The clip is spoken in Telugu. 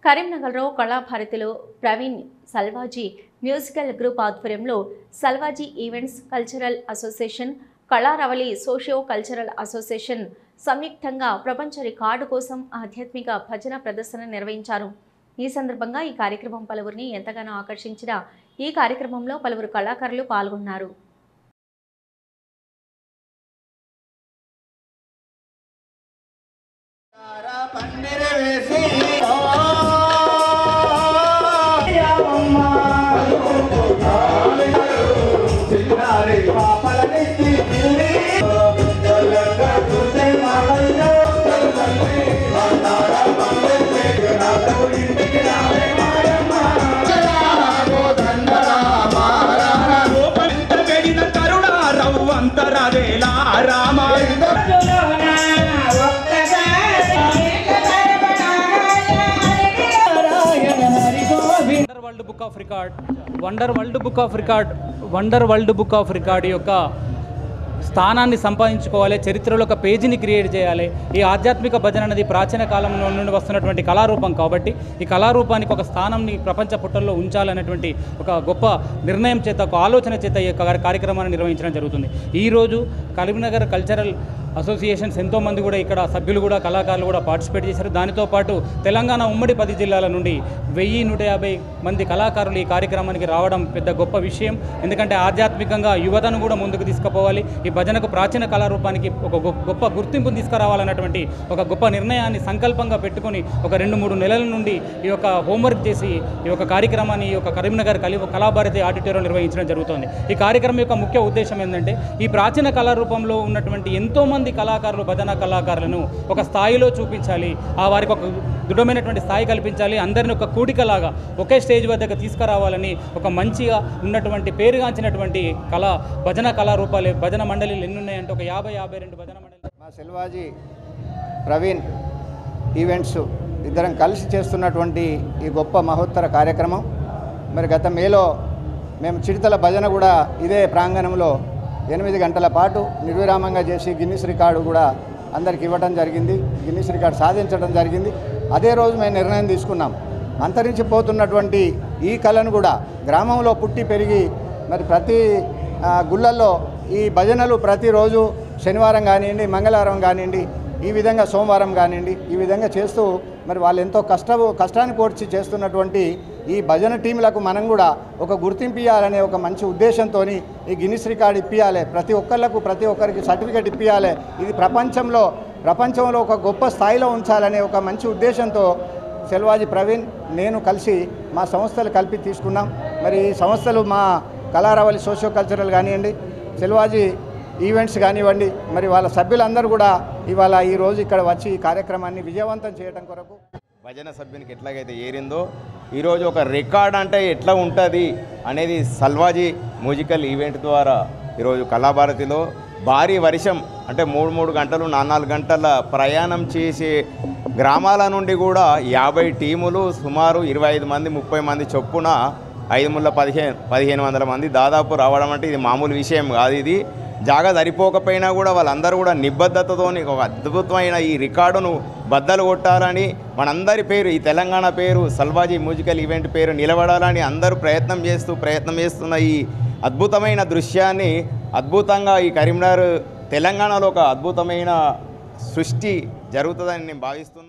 కరీంనగర్లో కళాభారతిలో ప్రవీణ్ సల్వాజీ మ్యూజికల్ గ్రూప్ ఆధ్వర్యంలో Salwaji events cultural association, Kalaravali socio cultural association సంయుక్తంగా ప్రపంచ రికార్డు కోసం ఆధ్యాత్మిక భజన ప్రదర్శన నిర్వహించారు. ఈ సందర్భంగా ఈ కార్యక్రమం పలువురిని ఎంతగానో ఆకర్షించిన ఈ కార్యక్రమంలో పలువురు కళాకారులు పాల్గొన్నారు. Wonder world book of record యొక్క స్థానాన్ని సంపాదించుకోవాలి, చరిత్రలో ఒక పేజీని క్రియేట్ చేయాలి. ఈ ఆధ్యాత్మిక భజన అనేది ప్రాచీన కాలంలో నుండి వస్తున్నటువంటి కళారూపం కాబట్టి ఈ కళారూపానికి ఒక స్థానాన్ని ప్రపంచ పుటల్లో ఉంచాలనేటువంటి ఒక గొప్ప నిర్ణయం చేత, ఒక ఆలోచన చేత ఈ కార్యక్రమాన్ని నిర్వహించడం జరుగుతుంది. ఈరోజు కరీంనగర్ కల్చరల్ అసోసియేషన్స్ ఎంతోమంది కూడా ఇక్కడ సభ్యులు కూడా కళాకారులు కూడా పార్టిసిపేట్ చేశారు. దానితో పాటు తెలంగాణ ఉమ్మడి 10 జిల్లాల నుండి 1150 మంది కళాకారులు ఈ కార్యక్రమానికి రావడం పెద్ద గొప్ప విషయం. ఎందుకంటే ఆధ్యాత్మికంగా యువతను కూడా ముందుకు తీసుకుపోవాలి, ఈ భజనకు ప్రాచీన కళారూపానికి ఒక గొప్ప గుర్తింపును తీసుకురావాలన్నటువంటి ఒక గొప్ప నిర్ణయాన్ని సంకల్పంగా పెట్టుకొని ఒక 2-3 నెలల నుండి ఈ యొక్క హోంవర్క్ చేసి ఈ యొక్క కార్యక్రమాన్ని ఈ యొక్క కరీంనగర్ కళాభారతి ఆడిటోరియం నిర్వహించడం జరుగుతుంది. ఈ కార్యక్రమం యొక్క ముఖ్య ఉద్దేశం ఏంటంటే ఈ ప్రాచీన కళారూపంలో ఉన్నటువంటి ఎంతోమంది కళాకారులు, భజన కళాకారులను ఒక స్థాయిలో చూపించాలి, ఆ వారికి ఒక దృఢమైనటువంటి స్థాయి కల్పించాలి, అందరిని ఒక కూడికలాగా ఒకే స్టేజ్ వద్దకు తీసుకురావాలని ఒక మంచిగా ఉన్నటువంటి పేరుగాంచినటువంటి భజన కళారూపాలు, భజన మండలిలు ఎన్ని ఉన్నాయంటే ఒక 50-52 భజన మండలి. మా సెల్వాజీ ప్రవీణ్ ఈవెంట్స్ ఇద్దరం కలిసి చేస్తున్నటువంటి ఈ గొప్ప మహోత్తర కార్యక్రమం. మరి గత మేలో మేము చిడతల భజన కూడా ఇదే ప్రాంగణంలో 8 గంటల పాటు నిర్విరామంగా చేసి గిన్నిస్ రికార్డు కూడా అందరికి ఇవ్వడం జరిగింది, గిన్నిస్ రికార్డు సాధించడం జరిగింది. అదే రోజు మేము నిర్ణయం తీసుకున్నాం, అంతరించిపోతున్నటువంటి ఈ కళను కూడా గ్రామంలో పుట్టి పెరిగి మరి ప్రతి గుళ్ళల్లో ఈ భజనలు ప్రతిరోజు శనివారం కానివ్వండి, మంగళవారం కానివ్వండి, ఈ విధంగా సోమవారం కానివ్వండి, ఈ విధంగా చేస్తూ మరి వాళ్ళు ఎంతో కష్టాన్ని కోర్చి చేస్తున్నటువంటి ఈ భజన టీంలకు మనం కూడా ఒక గుర్తింపు ఇవ్వాలనే ఒక మంచి ఉద్దేశంతో ఈ గిన్నిస్ రికార్డు ఇప్పించాలి, ప్రతి ఒక్కరికి సర్టిఫికేట్ ఇప్పించాలి, ఇది ప్రపంచంలో ఒక గొప్ప స్థాయిలో ఉంచాలనే ఒక మంచి ఉద్దేశంతో సెల్వాజీ ప్రవీణ్ నేను కలిసి మా సంస్థలు కలిపి తీసుకున్నాం. మరి ఈ సంస్థలు మా కళారవళి సోషియో కల్చరల్ కానివ్వండి, సెల్వాజీ ఈవెంట్స్ కానివ్వండి, మరి వాళ్ళ సభ్యులందరూ కూడా ఇవాళ ఈరోజు ఇక్కడ వచ్చి ఈ కార్యక్రమాన్ని విజయవంతం చేయడం కొరకు భజన సభ్యునికి ఎట్లాగైతే ఏరిందో ఈరోజు ఒక రికార్డ్ అంటే ఎట్లా ఉంటుంది అనేది సల్వాజీ మ్యూజికల్ ఈవెంట్ ద్వారా ఈరోజు కళాభారతిలో భారీ వర్షం అంటే 3 గంటలు 4 గంటల ప్రయాణం చేసే గ్రామాల నుండి కూడా 50 టీములు సుమారు 25 మంది 30 మంది చొప్పున 1500 మంది దాదాపు రావడం అంటే ఇది మామూలు విషయం కాదు. ఇది జాగా సరిపోకపోయినా కూడా వాళ్ళందరూ కూడా నిబద్ధతతో ఒక అద్భుతమైన ఈ రికార్డును బద్దలు కొట్టాలని, మనందరి పేరు, ఈ తెలంగాణ పేరు, సల్వాజీ మ్యూజికల్ ఈవెంట్ పేరు నిలబడాలని అందరూ ప్రయత్నం చేస్తున్న ఈ అద్భుతమైన దృశ్యాన్ని అద్భుతంగా ఈ కరీంనగర్ తెలంగాణలో ఒక అద్భుతమైన సృష్టి జరుగుతుందని నేను భావిస్తున్నాను.